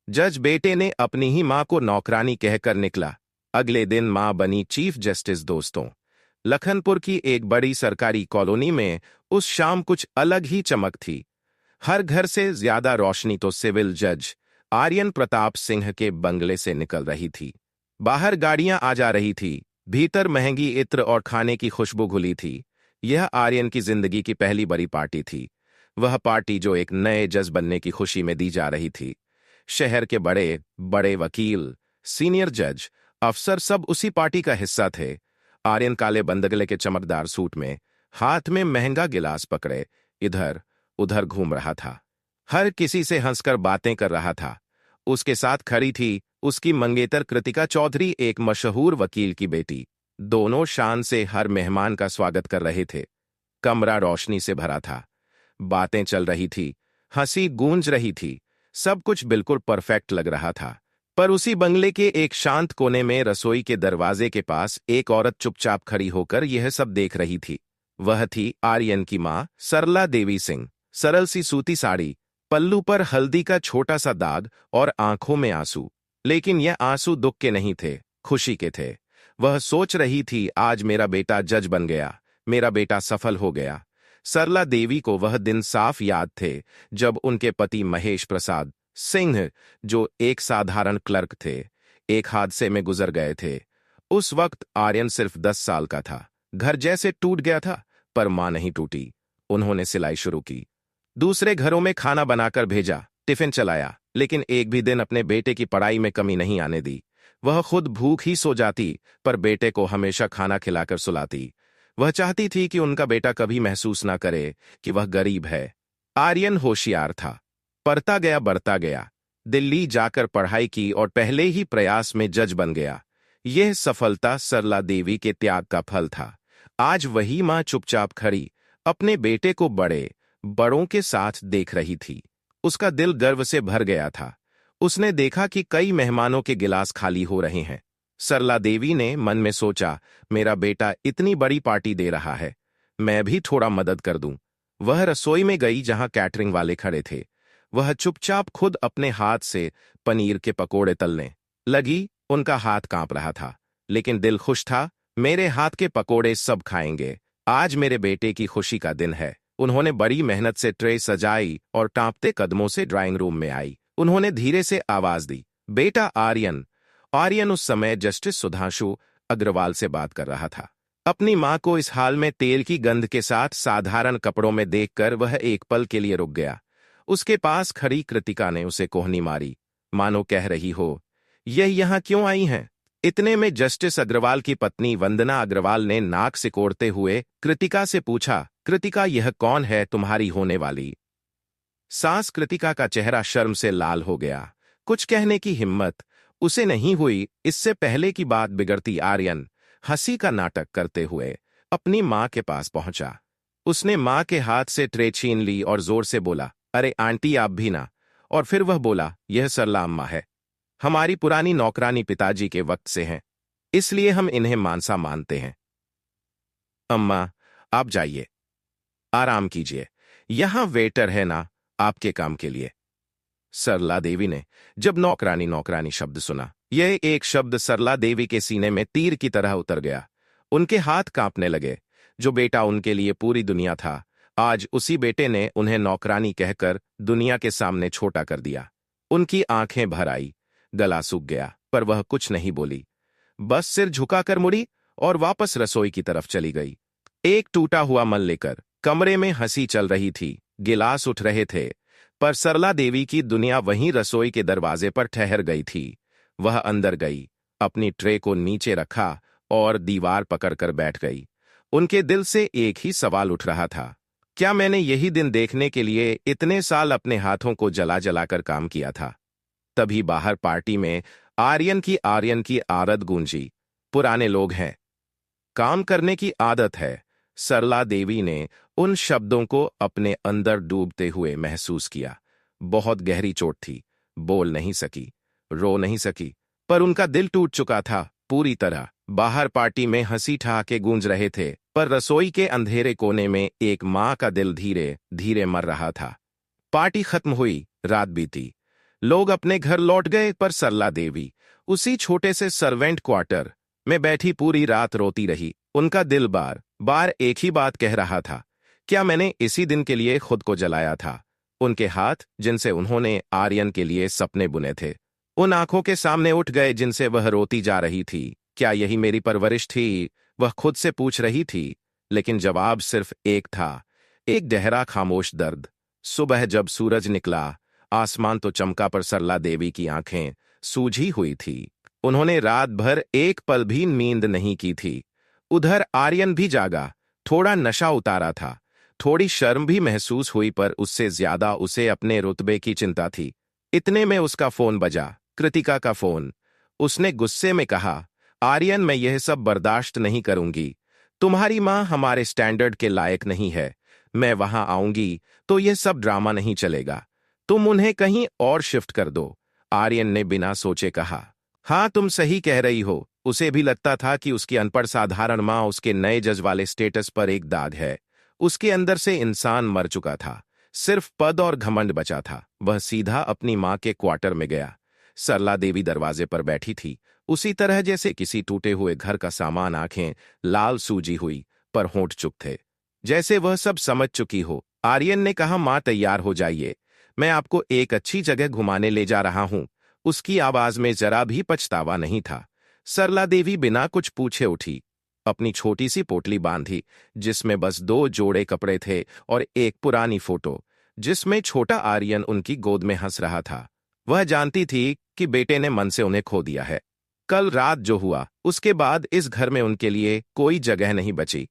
जज बेटे ने अपनी ही मां को नौकरानी कहकर निकला। अगले दिन मां बनी चीफ जस्टिस। दोस्तों, लखनपुर की एक बड़ी सरकारी कॉलोनी में उस शाम कुछ अलग ही चमक थी। हर घर से ज्यादा रोशनी तो सिविल जज आर्यन प्रताप सिंह के बंगले से निकल रही थी। बाहर गाड़ियां आ जा रही थी, भीतर महंगी इत्र और खाने की खुशबू घुली थी। यह आर्यन की जिंदगी की पहली बड़ी पार्टी थी। वह पार्टी जो एक नए जज बनने की खुशी में दी जा रही थी। शहर के बड़े बड़े वकील, सीनियर जज, अफसर सब उसी पार्टी का हिस्सा थे। आर्यन काले बंदगले के चमकदार सूट में, हाथ में महंगा गिलास पकड़े, इधर उधर घूम रहा था। हर किसी से हंसकर बातें कर रहा था। उसके साथ खड़ी थी उसकी मंगेतर कृतिका चौधरी, एक मशहूर वकील की बेटी। दोनों शान से हर मेहमान का स्वागत कर रहे थे। कमरा रोशनी से भरा था। बातें चल रही थी, हंसी गूंज रही थी। सब कुछ बिल्कुल परफेक्ट लग रहा था। पर उसी बंगले के एक शांत कोने में रसोई के दरवाजे के पास एक औरत चुपचाप खड़ी होकर यह सब देख रही थी। वह थी आर्यन की मां, सरला देवी सिंह। सरल सी सूती साड़ी, पल्लू पर हल्दी का छोटा सा दाग और आंखों में आंसू। लेकिन यह आंसू दुख के नहीं थे, खुशी के थे। वह सोच रही थी, आज मेरा बेटा जज बन गया, मेरा बेटा सफल हो गया। सरला देवी को वह दिन साफ याद थे जब उनके पति महेश प्रसाद सिंह, जो एक साधारण क्लर्क थे, एक हादसे में गुजर गए थे। उस वक्त आर्यन सिर्फ 10 साल का था। घर जैसे टूट गया था, पर मां नहीं टूटी। उन्होंने सिलाई शुरू की, दूसरे घरों में खाना बनाकर भेजा, टिफिन चलाया, लेकिन एक भी दिन अपने बेटे की पढ़ाई में कमी नहीं आने दी। वह खुद भूख ही सो जाती, पर बेटे को हमेशा खाना खिलाकर सुलाती। वह चाहती थी कि उनका बेटा कभी महसूस ना करे कि वह गरीब है। आर्यन होशियार था, पढ़ता गया, बढ़ता गया। दिल्ली जाकर पढ़ाई की और पहले ही प्रयास में जज बन गया। यह सफलता सरला देवी के त्याग का फल था। आज वही मां चुपचाप खड़ी अपने बेटे को बड़े बड़ों के साथ देख रही थी। उसका दिल गर्व से भर गया था। उसने देखा कि कई मेहमानों के गिलास खाली हो रहे हैं। सरला देवी ने मन में सोचा, मेरा बेटा इतनी बड़ी पार्टी दे रहा है, मैं भी थोड़ा मदद कर दूं। वह रसोई में गई जहां कैटरिंग वाले खड़े थे। वह चुपचाप खुद अपने हाथ से पनीर के पकोड़े तलने लगी। उनका हाथ कांप रहा था, लेकिन दिल खुश था। मेरे हाथ के पकोड़े सब खाएंगे, आज मेरे बेटे की खुशी का दिन है। उन्होंने बड़ी मेहनत से ट्रे सजाई और टांपते कदमों से ड्राइंग रूम में आई। उन्होंने धीरे से आवाज दी, बेटा आर्यन। आर्यन उस समय जस्टिस सुधांशु अग्रवाल से बात कर रहा था। अपनी मां को इस हाल में तेल की गंध के साथ साधारण कपड़ों में देखकर वह एक पल के लिए रुक गया। उसके पास खड़ी कृतिका ने उसे कोहनी मारी, मानो कह रही हो, यह यहां क्यों आई हैं? इतने में जस्टिस अग्रवाल की पत्नी वंदना अग्रवाल ने नाक सिकोड़ते हुए कृतिका से पूछा, कृतिका, यह कौन है तुम्हारी होने वाली? सास कृतिका का चेहरा शर्म से लाल हो गया। कुछ कहने की हिम्मत उसे नहीं हुई। इससे पहले की बात बिगड़ती, आर्यन हंसी का नाटक करते हुए अपनी मां के पास पहुंचा। उसने मां के हाथ से ट्रे छीन ली और जोर से बोला, अरे आंटी, आप भी ना। और फिर वह बोला, यह सरला अम्मा है, हमारी पुरानी नौकरानी, पिताजी के वक्त से हैं, इसलिए हम इन्हें मानसा मानते हैं। अम्मा, आप जाइए, आराम कीजिए, यहां वेटर है ना आपके काम के लिए। सरला देवी ने जब नौकरानी नौकरानी शब्द सुना, यह एक शब्द सरला देवी के सीने में तीर की तरह उतर गया। उनके हाथ कांपने लगे। जो बेटा उनके लिए पूरी दुनिया था, आज उसी बेटे ने उन्हें नौकरानी कहकर दुनिया के सामने छोटा कर दिया। उनकी आंखें भर आई, गला सूख गया, पर वह कुछ नहीं बोली। बस सिर झुकाकर मुड़ी और वापस रसोई की तरफ चली गई। एक टूटा हुआ मन लेकर कमरे में हंसी चल रही थी, गिलास उठ रहे थे, पर सरला देवी की दुनिया वहीं रसोई के दरवाजे पर ठहर गई थी। वह अंदर गई, अपनी ट्रे को नीचे रखा और दीवार पकड़कर बैठ गई। उनके दिल से एक ही सवाल उठ रहा था, क्या मैंने यही दिन देखने के लिए इतने साल अपने हाथों को जला जलाकर काम किया था? तभी बाहर पार्टी में आर्यन की आरत गूंजी। पुराने लोग हैं, काम करने की आदत है। सरला देवी ने उन शब्दों को अपने अंदर डूबते हुए महसूस किया। बहुत गहरी चोट थी, बोल नहीं सकी, रो नहीं सकी, पर उनका दिल टूट चुका था पूरी तरह। बाहर पार्टी में हंसी ठहाके गूंज रहे थे, पर रसोई के अंधेरे कोने में एक मां का दिल धीरे धीरे मर रहा था। पार्टी खत्म हुई, रात बीती। लोग अपने घर लौट गए, पर सरला देवी उसी छोटे से सर्वेंट क्वार्टर में बैठी पूरी रात रोती रही। उनका दिल बार बार एक ही बात कह रहा था, क्या मैंने इसी दिन के लिए खुद को जलाया था? उनके हाथ जिनसे उन्होंने आर्यन के लिए सपने बुने थे, उन आंखों के सामने उठ गए जिनसे वह रोती जा रही थी। क्या यही मेरी परवरिश थी? वह खुद से पूछ रही थी, लेकिन जवाब सिर्फ एक था, एक गहरा खामोश दर्द। सुबह जब सूरज निकला, आसमान तो चमका, पर सरला देवी की आंखें सूजी हुई थी। उन्होंने रात भर एक पल भी नींद नहीं की थी। उधर आर्यन भी जागा, थोड़ा नशा उतारा था, थोड़ी शर्म भी महसूस हुई, पर उससे ज्यादा उसे अपने रुतबे की चिंता थी। इतने में उसका फोन बजा, कृतिका का फोन। उसने गुस्से में कहा, आर्यन, मैं यह सब बर्दाश्त नहीं करूंगी। तुम्हारी माँ हमारे स्टैंडर्ड के लायक नहीं है। मैं वहां आऊंगी तो यह सब ड्रामा नहीं चलेगा। तुम उन्हें कहीं और शिफ्ट कर दो। आर्यन ने बिना सोचे कहा। हाँ, तुम सही कह रही हो। उसे भी लगता था कि उसकी अनपढ़ साधारण माँ उसके नए जज वाले स्टेटस पर एक दाग है। उसके अंदर से इंसान मर चुका था, सिर्फ पद और घमंड बचा था। वह सीधा अपनी माँ के क्वार्टर में गया। सरला देवी दरवाजे पर बैठी थी, उसी तरह जैसे किसी टूटे हुए घर का सामान, आंखें लाल सूजी हुई, पर होंठ चुप थे, जैसे वह सब समझ चुकी हो। आर्यन ने कहा, माँ तैयार हो जाइए, मैं आपको एक अच्छी जगह घुमाने ले जा रहा हूं। उसकी आवाज में जरा भी पछतावा नहीं था। सरला देवी बिना कुछ पूछे उठी, अपनी छोटी सी पोटली बांधी, जिसमें बस 2 जोड़े कपड़े थे और एक पुरानी फोटो, जिसमें छोटा आर्यन उनकी गोद में हंस रहा था। वह जानती थी कि बेटे ने मन से उन्हें खो दिया है। कल रात जो हुआ, उसके बाद इस घर में उनके लिए कोई जगह नहीं बची।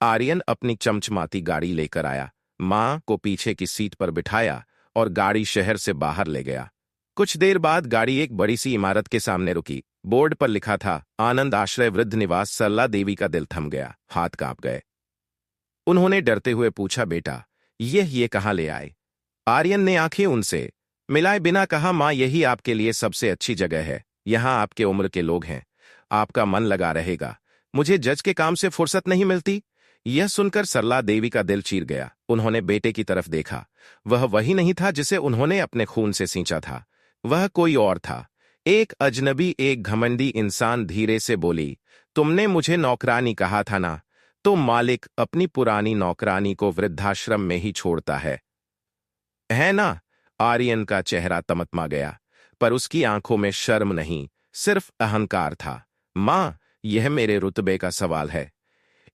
आर्यन अपनी चमचमाती गाड़ी लेकर आया, मां को पीछे की सीट पर बिठाया और गाड़ी शहर से बाहर ले गया। कुछ देर बाद गाड़ी एक बड़ी सी इमारत के सामने रुकी। बोर्ड पर लिखा था, आनंद आश्रय वृद्ध निवास। सरला देवी का दिल थम गया, हाथ कांप गए। उन्होंने डरते हुए पूछा, बेटा, ये कहाँ ले आए? आर्यन ने आंखें उनसे मिलाए बिना कहा, मां, यही आपके लिए सबसे अच्छी जगह है। यहां आपके उम्र के लोग हैं, आपका मन लगा रहेगा। मुझे जज के काम से फुर्सत नहीं मिलती। यह सुनकर सरला देवी का दिल चीर गया। उन्होंने बेटे की तरफ देखा। वह वही नहीं था जिसे उन्होंने अपने खून से सींचा था। वह कोई और था, एक अजनबी, एक घमंडी इंसान। धीरे से बोली, तुमने मुझे नौकरानी कहा था ना? तो मालिक अपनी पुरानी नौकरानी को वृद्धाश्रम में ही छोड़ता है ना? आर्यन का चेहरा तमतमा गया, पर उसकी आंखों में शर्म नहीं, सिर्फ अहंकार था। मां, यह मेरे रुतबे का सवाल है।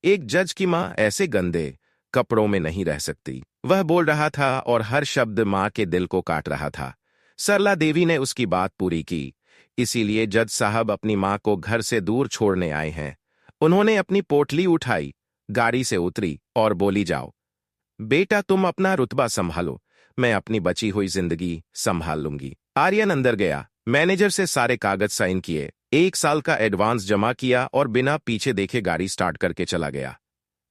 एक जज की मां ऐसे गंदे कपड़ों में नहीं रह सकती। वह बोल रहा था और हर शब्द मां के दिल को काट रहा था। सरला देवी ने उसकी बात पूरी की। इसीलिए जज साहब अपनी मां को घर से दूर छोड़ने आए हैं। उन्होंने अपनी पोटली उठाई, गाड़ी से उतरी और बोली, जाओ बेटा, तुम अपना रुतबा संभालो, मैं अपनी बची हुई जिंदगी संभाल लूंगी। आर्यन अंदर गया, मैनेजर से सारे कागज साइन किए, 1 साल का एडवांस जमा किया और बिना पीछे देखे गाड़ी स्टार्ट करके चला गया।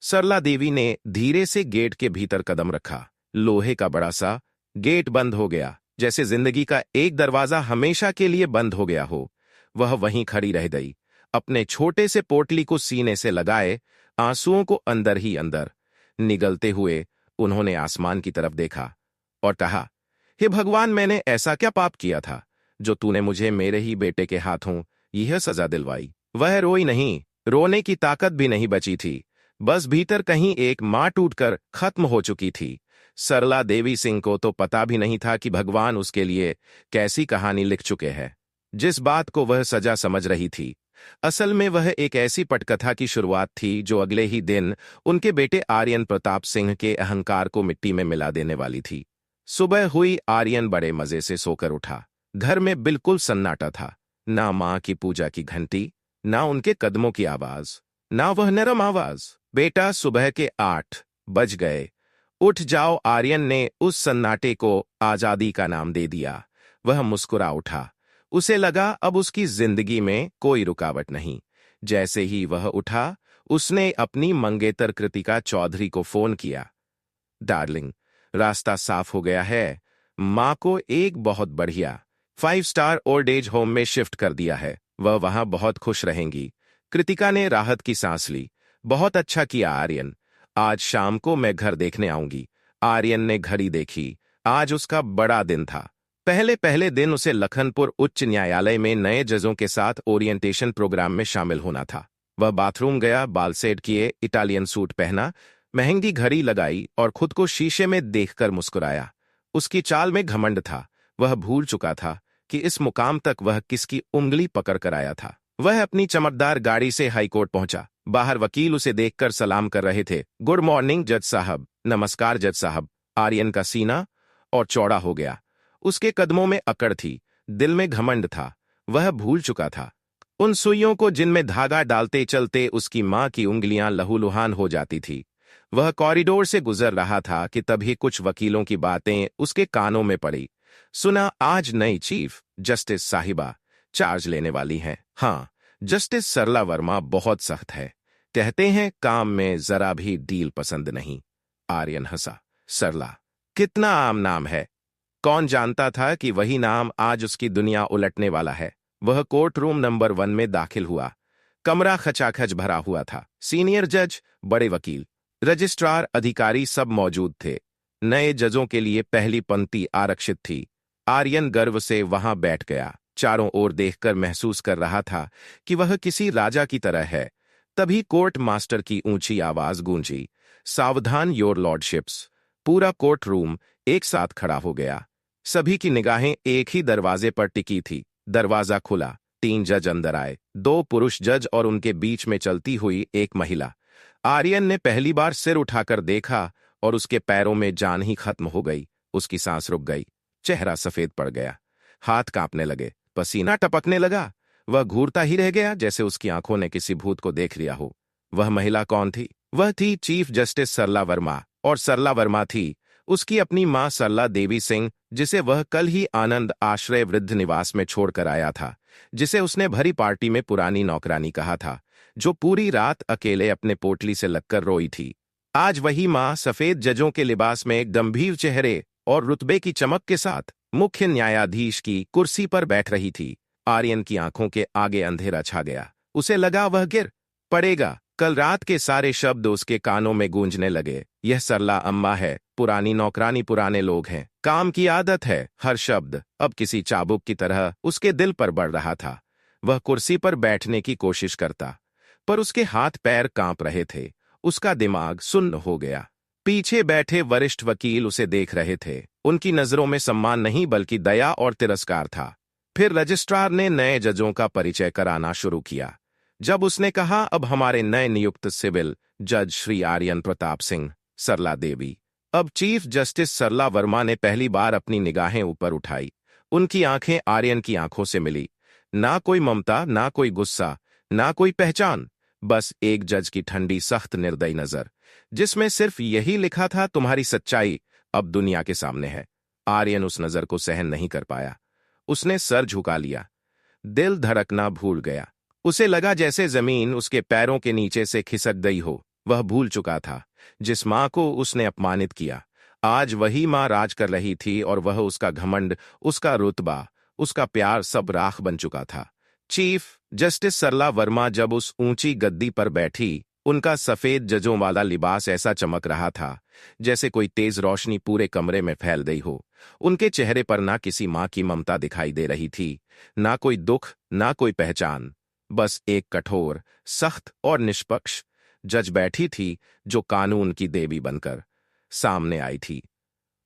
सरला देवी ने धीरे से गेट के भीतर कदम रखा। लोहे का बड़ा सा गेट बंद हो गया, जैसे जिंदगी का एक दरवाजा हमेशा के लिए बंद हो गया हो। वह वहीं खड़ी रह गई, अपने छोटे से पोटली को सीने से लगाए, आंसुओं को अंदर ही अंदर निगलते हुए। उन्होंने आसमान की तरफ देखा और कहा, हे भगवान, मैंने ऐसा क्या पाप किया था जो तूने मुझे मेरे ही बेटे के हाथों यह सजा दिलवाई? वह रोई नहीं, रोने की ताकत भी नहीं बची थी। बस भीतर कहीं एक मां टूटकर खत्म हो चुकी थी। सरला देवी सिंह को तो पता भी नहीं था कि भगवान उसके लिए कैसी कहानी लिख चुके हैं। जिस बात को वह सजा समझ रही थी, असल में वह एक ऐसी पटकथा की शुरुआत थी जो अगले ही दिन उनके बेटे आर्यन प्रताप सिंह के अहंकार को मिट्टी में मिला देने वाली थी। सुबह हुई, आर्यन बड़े मजे से सोकर उठा। घर में बिल्कुल सन्नाटा था, ना मां की पूजा की घंटी, ना उनके कदमों की आवाज, ना वह नरम आवाज। बेटा, सुबह के 8 बज गए, उठ जाओ। आर्यन ने उस सन्नाटे को आजादी का नाम दे दिया। वह मुस्कुरा उठा, उसे लगा अब उसकी जिंदगी में कोई रुकावट नहीं। जैसे ही वह उठा, उसने अपनी मंगेतर कृतिका चौधरी को फोन किया, डार्लिंग, रास्ता साफ हो गया है। मां को एक बहुत बढ़िया 5 स्टार ओल्ड एज होम में शिफ्ट कर दिया है, वह वहां बहुत खुश रहेंगी। कृतिका ने राहत की सांस ली। बहुत अच्छा किया आर्यन, आज शाम को मैं घर देखने आऊंगी। आर्यन ने घड़ी देखी, आज उसका बड़ा दिन था। पहले पहले दिन उसे लखनपुर उच्च न्यायालय में नए जजों के साथ ओरिएंटेशन प्रोग्राम में शामिल होना था। वह बाथरूम गया, बाल सेट किए, इटालियन सूट पहना, महंगी घड़ी लगाई और खुद को शीशे में देखकर मुस्कुराया। उसकी चाल में घमंड था। वह भूल चुका था कि इस मुकाम तक वह किसकी उंगली पकड़ कर आया था। वह अपनी चमकदार गाड़ी से हाईकोर्ट पहुंचा। बाहर वकील उसे देखकर सलाम कर रहे थे। गुड मॉर्निंग जज साहब। नमस्कार जज साहब। आर्यन का सीना और चौड़ा हो गया। उसके कदमों में अकड़ थी, दिल में घमंड था। वह भूल चुका था उन सुइयों को जिनमें धागा डालते चलते उसकी मां की उंगलियां लहूलुहान हो जाती थी। वह कॉरिडोर से गुजर रहा था कि तभी कुछ वकीलों की बातें उसके कानों में पड़ी। सुना, आज नई चीफ जस्टिस साहिबा चार्ज लेने वाली हैं। हाँ, जस्टिस सरला वर्मा बहुत सख्त है। कहते हैं काम में जरा भी डील पसंद नहीं। आर्यन हंसा। सरला, कितना आम नाम है। कौन जानता था कि वही नाम आज उसकी दुनिया उलटने वाला है। वह कोर्ट रूम नंबर 1 में दाखिल हुआ। कमरा खचाखच भरा हुआ था। सीनियर जज, बड़े वकील, रजिस्ट्रार, अधिकारी सब मौजूद थे। नए जजों के लिए पहली पंक्ति आरक्षित थी। आर्यन गर्व से वहां बैठ गया। चारों ओर देखकर महसूस कर रहा था कि वह किसी राजा की तरह है। तभी कोर्ट मास्टर की ऊंची आवाज गूंजी, सावधान योर लॉर्डशिप्स। पूरा कोर्ट रूम एक साथ खड़ा हो गया। सभी की निगाहें एक ही दरवाजे पर टिकी थी। दरवाजा खुला। 3 जज अंदर आए। 2 पुरुष जज और उनके बीच में चलती हुई एक महिला। आर्यन ने पहली बार सिर उठाकर देखा और उसके पैरों में जान ही खत्म हो गई। उसकी सांस रुक गई। चेहरा सफेद पड़ गया। हाथ कांपने लगे। पसीना टपकने लगा। वह घूरता ही रह गया, जैसे उसकी आंखों ने किसी भूत को देख लिया हो। वह महिला कौन थी? वह थी चीफ जस्टिस सरला वर्मा। और सरला वर्मा थी उसकी अपनी मां सरला देवी सिंह, जिसे वह कल ही आनंद आश्रय वृद्ध निवास में छोड़कर आया था, जिसे उसने भरी पार्टी में पुरानी नौकरानी कहा था, जो पूरी रात अकेले अपने पोटली से लगकर रोई थी। आज वही मां सफेद जजों के लिबास में गंभीर चेहरे और रुतबे की चमक के साथ मुख्य न्यायाधीश की कुर्सी पर बैठ रही थी। आर्यन की आंखों के आगे अंधेरा छा गया। उसे लगा वह गिर पड़ेगा। कल रात के सारे शब्द उसके कानों में गूंजने लगे। यह सरला अम्मा है, पुरानी नौकरानी, पुराने लोग हैं, काम की आदत है। हर शब्द अब किसी चाबुक की तरह उसके दिल पर बढ़ रहा था। वह कुर्सी पर बैठने की कोशिश करता, पर उसके हाथ पैर कांप रहे थे। उसका दिमाग सुन्न हो गया। पीछे बैठे वरिष्ठ वकील उसे देख रहे थे। उनकी नजरों में सम्मान नहीं बल्कि दया और तिरस्कार था। फिर रजिस्ट्रार ने नए जजों का परिचय कराना शुरू किया। जब उसने कहा, अब हमारे नए नियुक्त सिविल जज श्री आर्यन प्रताप सिंह, सरला देवी। अब चीफ जस्टिस सरला वर्मा ने पहली बार अपनी निगाहें ऊपर उठाई। उनकी आंखें आर्यन की आंखों से मिली। ना कोई ममता, ना कोई गुस्सा, ना कोई पहचान, बस एक जज की ठंडी सख्त निर्दयी नजर, जिसमें सिर्फ यही लिखा था, तुम्हारी सच्चाई अब दुनिया के सामने है। आर्यन उस नजर को सहन नहीं कर पाया। उसने सर झुका लिया। दिल धड़कना भूल गया। उसे लगा जैसे जमीन उसके पैरों के नीचे से खिसक गई हो। वह भूल चुका था जिस मां को उसने अपमानित किया। आज वही मां राज कर रही थी और वह, उसका घमंड, उसका रुतबा, उसका प्यार सब राख बन चुका था। चीफ जस्टिस सरला वर्मा जब उस ऊंची गद्दी पर बैठी, उनका सफेद जजों वाला लिबास ऐसा चमक रहा था जैसे कोई तेज रोशनी पूरे कमरे में फैल गई हो। उनके चेहरे पर ना किसी मां की ममता दिखाई दे रही थी, ना कोई दुख, ना कोई पहचान, बस एक कठोर, सख्त और निष्पक्ष जज बैठी थी, जो कानून की देवी बनकर सामने आई थी।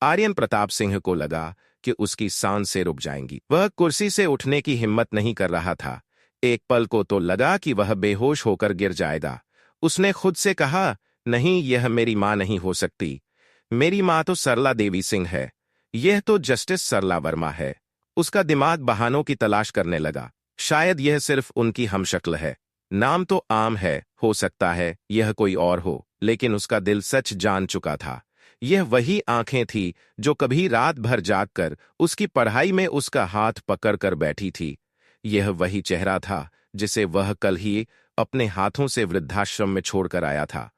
आर्यन प्रताप सिंह को लगा कि उसकी सांसें रुक जाएंगी। वह कुर्सी से उठने की हिम्मत नहीं कर रहा था। एक पल को तो लगा कि वह बेहोश होकर गिर जाएगा। उसने खुद से कहा, नहीं, यह मेरी मां नहीं हो सकती। मेरी मां तो सरला देवी सिंह है। यह तो जस्टिस सरला वर्मा है। उसका दिमाग बहानों की तलाश करने लगा। शायद यह सिर्फ उनकी हमशक्ल है। नाम तो आम है, हो सकता है यह कोई और हो, लेकिन उसका दिल सच जान चुका था। यह वही आंखें थी जो कभी रात भर जागकर उसकी पढ़ाई में उसका हाथ पकड़कर बैठी थी। यह वही चेहरा था जिसे वह कल ही अपने हाथों से वृद्धाश्रम में छोड़कर आया था।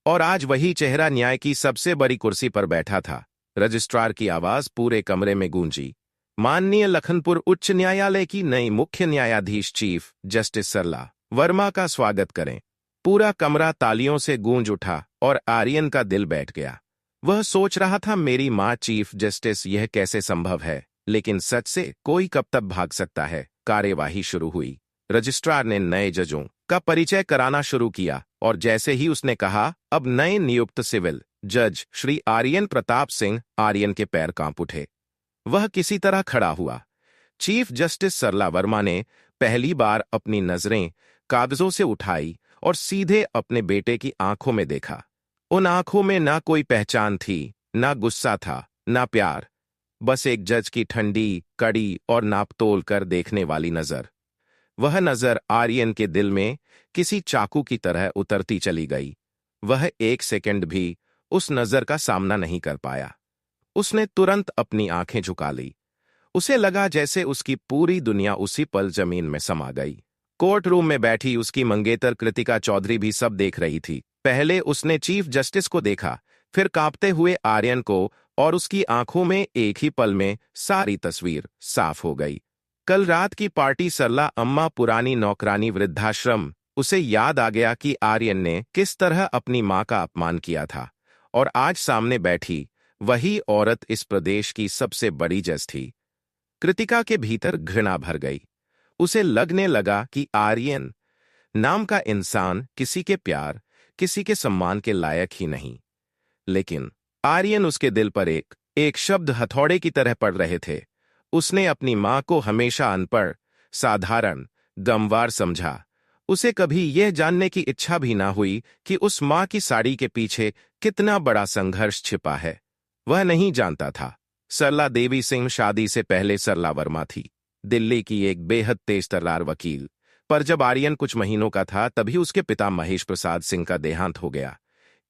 और आज वही चेहरा न्याय की सबसे बड़ी कुर्सी पर बैठा था। रजिस्ट्रार की आवाज पूरे कमरे में गूंजी, माननीय लखनपुर उच्च न्यायालय की नई मुख्य न्यायाधीश चीफ जस्टिस सरला वर्मा का स्वागत करें। पूरा कमरा तालियों से गूंज उठा और आर्यन का दिल बैठ गया। वह सोच रहा था, मेरी मां चीफ जस्टिस, यह कैसे संभव है। लेकिन सच से कोई कब तक भाग सकता है। कार्यवाही शुरू हुई। रजिस्ट्रार ने नए जजों का परिचय कराना शुरू किया और जैसे ही उसने कहा, अब नए नियुक्त सिविल जज श्री आर्यन प्रताप सिंह आर्यन के पैर कांप उठे। वह किसी तरह खड़ा हुआ। चीफ जस्टिस सरला वर्मा ने पहली बार अपनी नजरें कागजों से उठाई और सीधे अपने बेटे की आंखों में देखा। उन आंखों में ना कोई पहचान थी, ना गुस्सा था, ना प्यार, बस एक जज की ठंडी, कड़ी और नापतोल कर देखने वाली नजर। वह नजर आर्यन के दिल में किसी चाकू की तरह उतरती चली गई। वह एक सेकंड भी उस नजर का सामना नहीं कर पाया। उसने तुरंत अपनी आंखें झुका ली। उसे लगा जैसे उसकी पूरी दुनिया उसी पल जमीन में समा गई। कोर्ट रूम में बैठी उसकी मंगेतर कृतिका चौधरी भी सब देख रही थी। पहले उसने चीफ जस्टिस को देखा, फिर कांपते हुए आर्यन को, और उसकी आंखों में एक ही पल में सारी तस्वीर साफ हो गई। कल रात की पार्टी, सरला अम्मा, पुरानी नौकरानी, वृद्धाश्रम। उसे याद आ गया कि आर्यन ने किस तरह अपनी मां का अपमान किया था, और आज सामने बैठी वही औरत इस प्रदेश की सबसे बड़ी जज थी। कृतिका के भीतर घृणा भर गई। उसे लगने लगा कि आर्यन नाम का इंसान किसी के प्यार, किसी के सम्मान के लायक ही नहीं। लेकिन आर्यन उसके दिल पर एक एक शब्द हथौड़े की तरह पड़ रहे थे। उसने अपनी मां को हमेशा अनपढ़, साधारण, गमवार समझा। उसे कभी यह जानने की इच्छा भी ना हुई कि उस मां की साड़ी के पीछे कितना बड़ा संघर्ष छिपा है। वह नहीं जानता था सरला देवी सिंह शादी से पहले सरला वर्मा थी, दिल्ली की एक बेहद तेज तर्रार वकील। पर जब आर्यन कुछ महीनों का था तभी उसके पिता महेश प्रसाद सिंह का देहांत हो गया।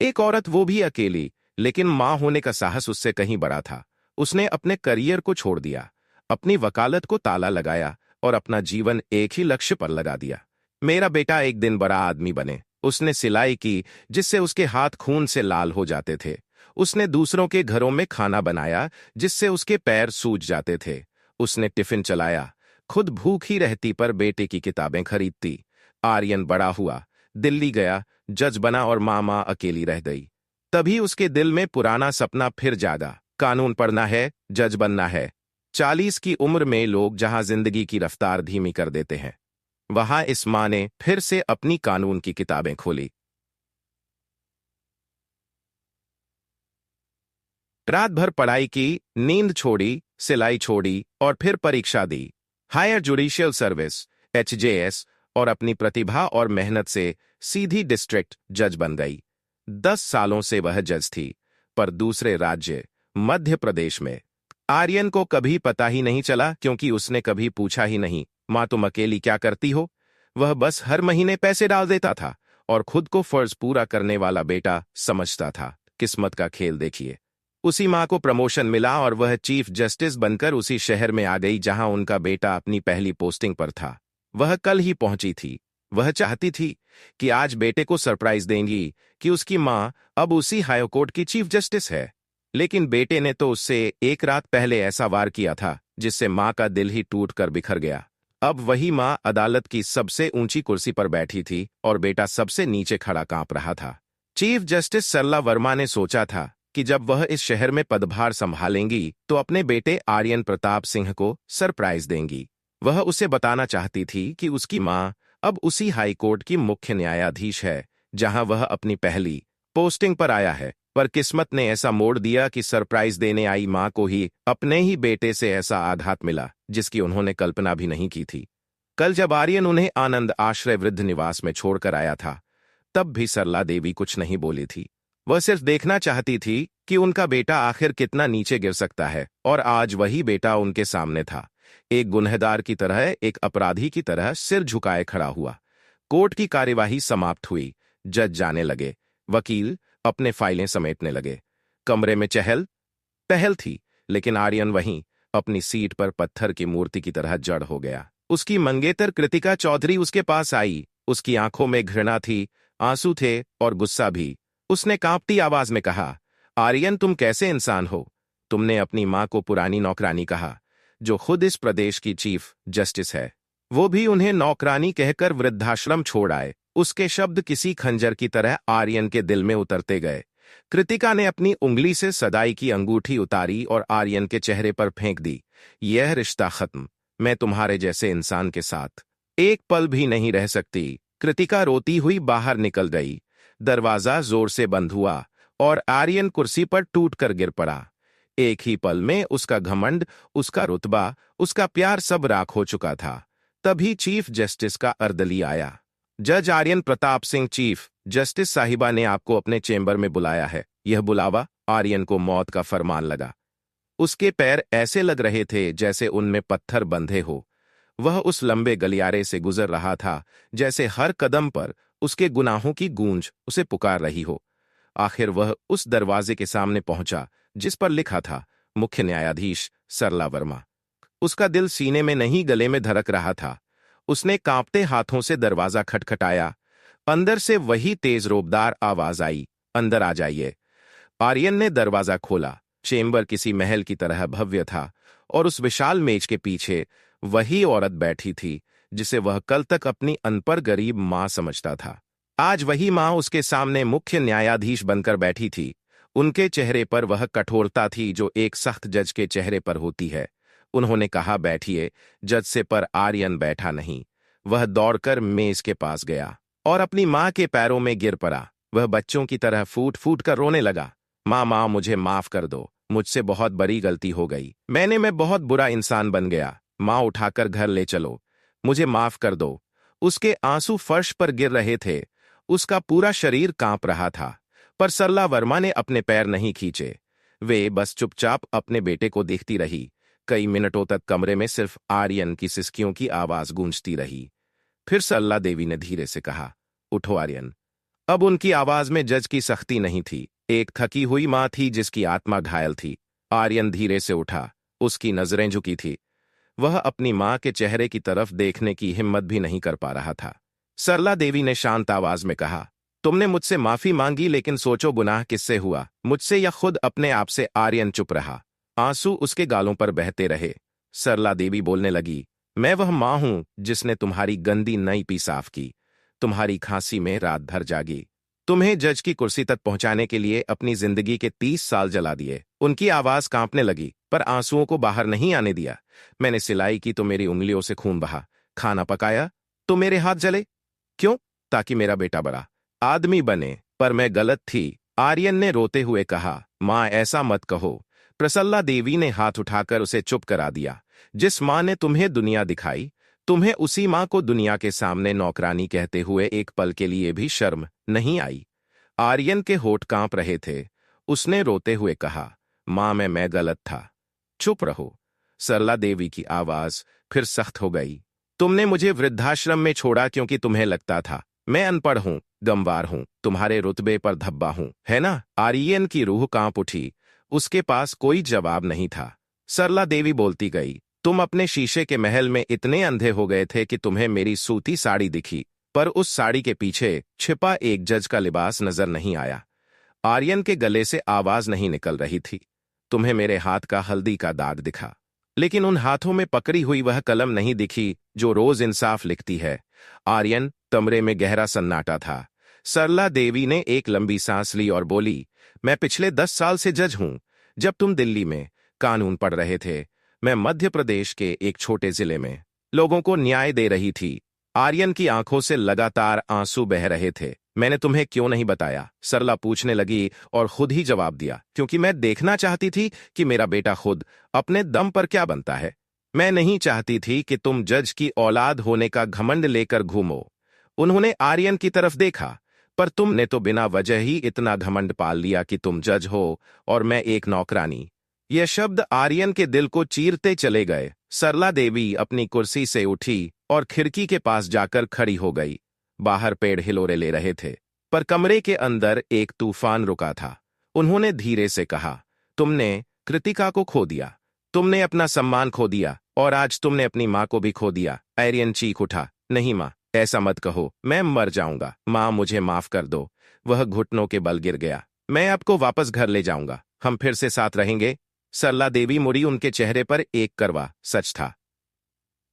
एक औरत, वो भी अकेली, लेकिन मां होने का साहस उससे कहीं बड़ा था। उसने अपने करियर को छोड़ दिया, अपनी वकालत को ताला लगाया और अपना जीवन एक ही लक्ष्य पर लगा दिया। मेरा बेटा एक दिन बड़ा आदमी बने। उसने सिलाई की जिससे उसके हाथ खून से लाल हो जाते थे। उसने दूसरों के घरों में खाना बनाया जिससे उसके पैर सूज जाते थे। उसने टिफिन चलाया, खुद भूखी रहती पर बेटे की किताबें खरीदती। आर्यन बड़ा हुआ, दिल्ली गया, जज बना और मां अकेली रह गई। तभी उसके दिल में पुराना सपना फिर जागा। कानून पढ़ना है, जज बनना है। 40 की उम्र में लोग जहां जिंदगी की रफ्तार धीमी कर देते हैं, वहां इस मां ने फिर से अपनी कानून की किताबें खोली। रात भर पढ़ाई की, नींद छोड़ी, सिलाई छोड़ी और फिर परीक्षा दी। हायर जुडिशियल सर्विस HJS, और अपनी प्रतिभा और मेहनत से सीधी डिस्ट्रिक्ट जज बन गई। 10 सालों से वह जज थी, पर दूसरे राज्य, मध्य प्रदेश में। आर्यन को कभी पता ही नहीं चला क्योंकि उसने कभी पूछा ही नहीं, मां तुम अकेली क्या करती हो? वह बस हर महीने पैसे डाल देता था और खुद को फर्ज पूरा करने वाला बेटा समझता था। किस्मत का खेल देखिए। उसी मां को प्रमोशन मिला और वह चीफ जस्टिस बनकर उसी शहर में आ गई जहां उनका बेटा अपनी पहली पोस्टिंग पर था। वह कल ही पहुंची थी। वह चाहती थी कि आज बेटे को सरप्राइज देंगी कि उसकी मां अब उसी हाईकोर्ट की चीफ जस्टिस है। लेकिन बेटे ने तो उससे एक रात पहले ऐसा वार किया था जिससे मां का दिल ही टूट कर बिखर गया। अब वही मां अदालत की सबसे ऊंची कुर्सी पर बैठी थी और बेटा सबसे नीचे खड़ा कांप रहा था। चीफ जस्टिस सरला वर्मा ने सोचा था कि जब वह इस शहर में पदभार संभालेंगी तो अपने बेटे आर्यन प्रताप सिंह को सरप्राइज देंगी। वह उसे बताना चाहती थी कि उसकी मां अब उसी हाईकोर्ट की मुख्य न्यायाधीश है जहां वह अपनी पहली पोस्टिंग पर आया है। पर किस्मत ने ऐसा मोड़ दिया कि सरप्राइज देने आई मां को ही अपने ही बेटे से ऐसा आघात मिला जिसकी उन्होंने कल्पना भी नहीं की थी। कल जब आर्यन उन्हें आनंद आश्रय वृद्ध निवास में छोड़कर आया था, तब भी सरला देवी कुछ नहीं बोली थी। वह सिर्फ देखना चाहती थी कि उनका बेटा आखिर कितना नीचे गिर सकता है, और आज वही बेटा उनके सामने था, एक गुनहगार की तरह, एक अपराधी की तरह सिर झुकाए खड़ा हुआ। कोर्ट की कार्यवाही समाप्त हुई। जज जाने लगे, वकील अपने फाइलें समेटने लगे। कमरे में चहल पहल थी, लेकिन आर्यन वहीं अपनी सीट पर पत्थर की मूर्ति की तरह जड़ हो गया। उसकी मंगेतर कृतिका चौधरी उसके पास आई। उसकी आंखों में घृणा थी, आंसू थे और गुस्सा भी। उसने कांपती आवाज में कहा, आर्यन तुम कैसे इंसान हो? तुमने अपनी मां को पुरानी नौकरानी कहा, जो खुद इस प्रदेश की चीफ जस्टिस है। वो भी उन्हें नौकरानी कहकर वृद्धाश्रम छोड़ आए। उसके शब्द किसी खंजर की तरह आर्यन के दिल में उतरते गए। कृतिका ने अपनी उंगली से सदाई की अंगूठी उतारी और आर्यन के चेहरे पर फेंक दी। यह रिश्ता खत्म। मैं तुम्हारे जैसे इंसान के साथ एक पल भी नहीं रह सकती। कृतिका रोती हुई बाहर निकल गई। दरवाजा जोर से बंद हुआ और आर्यन कुर्सी पर टूटकर गिर पड़ा। एक ही पल में उसका घमंड, उसका रुतबा, उसका प्यार सब राख हो चुका था। तभी चीफ जस्टिस का अर्दली आया। जज आर्यन प्रताप सिंह, चीफ जस्टिस साहिबा ने आपको अपने चेंबर में बुलाया है। यह बुलावा आर्यन को मौत का फरमान लगा। उसके पैर ऐसे लग रहे थे जैसे उनमें पत्थर बंधे हो। वह उस लंबे गलियारे से गुजर रहा था जैसे हर कदम पर उसके गुनाहों की गूंज उसे पुकार रही हो। आखिर वह उस दरवाजे के सामने पहुंचा जिस पर लिखा था मुख्य न्यायाधीश सरला वर्मा। उसका दिल सीने में नहीं गले में धड़क रहा था। उसने कांपते हाथों से दरवाजा खटखटाया। अंदर से वही तेज रोबदार आवाज आई, अंदर आ जाइए। आर्यन ने दरवाजा खोला। चेंबर किसी महल की तरह भव्य था और उस विशाल मेज के पीछे वही औरत बैठी थी जिसे वह कल तक अपनी अनपढ़ गरीब मां समझता था। आज वही मां उसके सामने मुख्य न्यायाधीश बनकर बैठी थी। उनके चेहरे पर वह कठोरता थी जो एक सख्त जज के चेहरे पर होती है। उन्होंने कहा, बैठिए। जज से पर आर्यन बैठा नहीं। वह दौड़कर मेज के पास गया और अपनी मां के पैरों में गिर पड़ा। वह बच्चों की तरह फूट फूट कर रोने लगा। मां, मुझे माफ कर दो। मुझसे बहुत बड़ी गलती हो गई। मैं बहुत बुरा इंसान बन गया। मां, उठाकर घर ले चलो। मुझे माफ कर दो। उसके आंसू फर्श पर गिर रहे थे। उसका पूरा शरीर कांप रहा था। पर सरला वर्मा ने अपने पैर नहीं खींचे। वे बस चुपचाप अपने बेटे को देखती रही। कई मिनटों तक कमरे में सिर्फ आर्यन की सिसकियों की आवाज गूंजती रही। फिर सरला देवी ने धीरे से कहा, उठो आर्यन। अब उनकी आवाज में जज की सख्ती नहीं थी, एक थकी हुई मां थी जिसकी आत्मा घायल थी। आर्यन धीरे से उठा। उसकी नजरें झुकी थी। वह अपनी मां के चेहरे की तरफ देखने की हिम्मत भी नहीं कर पा रहा था। सरला देवी ने शांत आवाज में कहा, तुमने मुझसे माफी मांगी, लेकिन सोचो गुनाह किससे हुआ, मुझसे या खुद अपने आप से। आर्यन चुप रहा। आंसू उसके गालों पर बहते रहे। सरला देवी बोलने लगी, मैं वह मां हूं जिसने तुम्हारी गंदी नई पी साफ की, तुम्हारी खांसी में रात भर जागी, तुम्हें जज की कुर्सी तक पहुंचाने के लिए अपनी जिंदगी के 30 साल जला दिए। उनकी आवाज कांपने लगी पर आंसुओं को बाहर नहीं आने दिया। मैंने सिलाई की तो मेरी उंगलियों से खून बहा, खाना पकाया तो मेरे हाथ जले। क्यों? ताकि मेरा बेटा बड़ा आदमी बने। पर मैं गलत थी। आर्यन ने रोते हुए कहा, मां ऐसा मत कहो। प्रसल्ला देवी ने हाथ उठाकर उसे चुप करा दिया। जिस मां ने तुम्हें दुनिया दिखाई, तुम्हें उसी मां को दुनिया के सामने नौकरानी कहते हुए एक पल के लिए भी शर्म नहीं आई। आर्यन के होठ कांप रहे थे। उसने रोते हुए कहा, मां मैं गलत था। चुप रहो। सरला देवी की आवाज फिर सख्त हो गई। तुमने मुझे वृद्धाश्रम में छोड़ा क्योंकि तुम्हें लगता था मैं अनपढ़ हूं, गंवार हूं, तुम्हारे रुतबे पर धब्बा हूं, है ना? आर्यन की रूह कांप उठी। उसके पास कोई जवाब नहीं था। सरला देवी बोलती गई, तुम अपने शीशे के महल में इतने अंधे हो गए थे कि तुम्हें मेरी सूती साड़ी दिखी, पर उस साड़ी के पीछे छिपा एक जज का लिबास नजर नहीं आया। आर्यन के गले से आवाज नहीं निकल रही थी। तुम्हें मेरे हाथ का हल्दी का दाग दिखा, लेकिन उन हाथों में पकड़ी हुई वह कलम नहीं दिखी जो रोज इंसाफ लिखती है। आर्यन, कमरे में गहरा सन्नाटा था। सरला देवी ने एक लंबी सांस ली और बोली, मैं पिछले 10 साल से जज हूं। जब तुम दिल्ली में कानून पढ़ रहे थे, मैं मध्य प्रदेश के एक छोटे जिले में लोगों को न्याय दे रही थी। आर्यन की आंखों से लगातार आंसू बह रहे थे। मैंने तुम्हें क्यों नहीं बताया? सरला पूछने लगी और खुद ही जवाब दिया, क्योंकि मैं देखना चाहती थी कि मेरा बेटा खुद अपने दम पर क्या बनता है। मैं नहीं चाहती थी कि तुम जज की औलाद होने का घमंड लेकर घूमो। उन्होंने आर्यन की तरफ देखा, पर तुमने तो बिना वजह ही इतना घमंड पाल लिया कि तुम जज हो और मैं एक नौकरानी। यह शब्द आर्यन के दिल को चीरते चले गए। सरला देवी अपनी कुर्सी से उठी और खिड़की के पास जाकर खड़ी हो गई। बाहर पेड़ हिलोरे ले रहे थे, पर कमरे के अंदर एक तूफान रुका था। उन्होंने धीरे से कहा, तुमने कृतिका को खो दिया, तुमने अपना सम्मान खो दिया और आज तुमने अपनी मां को भी खो दिया। आर्यन चीख उठा, नहीं मां, ऐसा मत कहो, मैं मर जाऊंगा। मां, मुझे माफ कर दो। वह घुटनों के बल गिर गया। मैं आपको वापस घर ले जाऊंगा, हम फिर से साथ रहेंगे। सरला देवी मुड़ी। उनके चेहरे पर एक करवा सच था।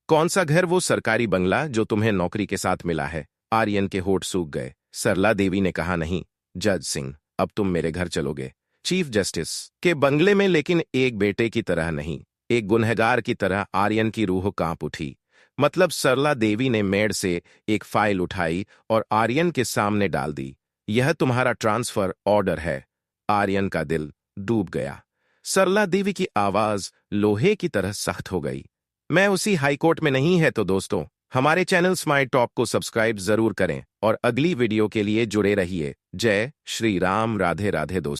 कौन सा घर? वो सरकारी बंगला जो तुम्हें नौकरी के साथ मिला है। आर्यन के होठ सूख गए। सरला देवी ने कहा, नहीं जज सिंह, अब तुम मेरे घर चलोगे। चीफ जस्टिस के बंगले में, लेकिन एक बेटे की तरह नहीं, एक गुनहगार की तरह। आर्यन की रूह कांप उठी। मतलब सरला देवी ने मेड से एक फाइल उठाई और आर्यन के सामने डाल दी। यह तुम्हारा ट्रांसफर ऑर्डर है। आर्यन का दिल डूब गया। सरला देवी की आवाज लोहे की तरह सख्त हो गई। मैं उसी हाईकोर्ट में नहीं है तो दोस्तों, हमारे चैनल स्मार्ट टॉप को सब्सक्राइब जरूर करें और अगली वीडियो के लिए जुड़े रहिए। जय श्री राम। राधे राधे दोस्तों।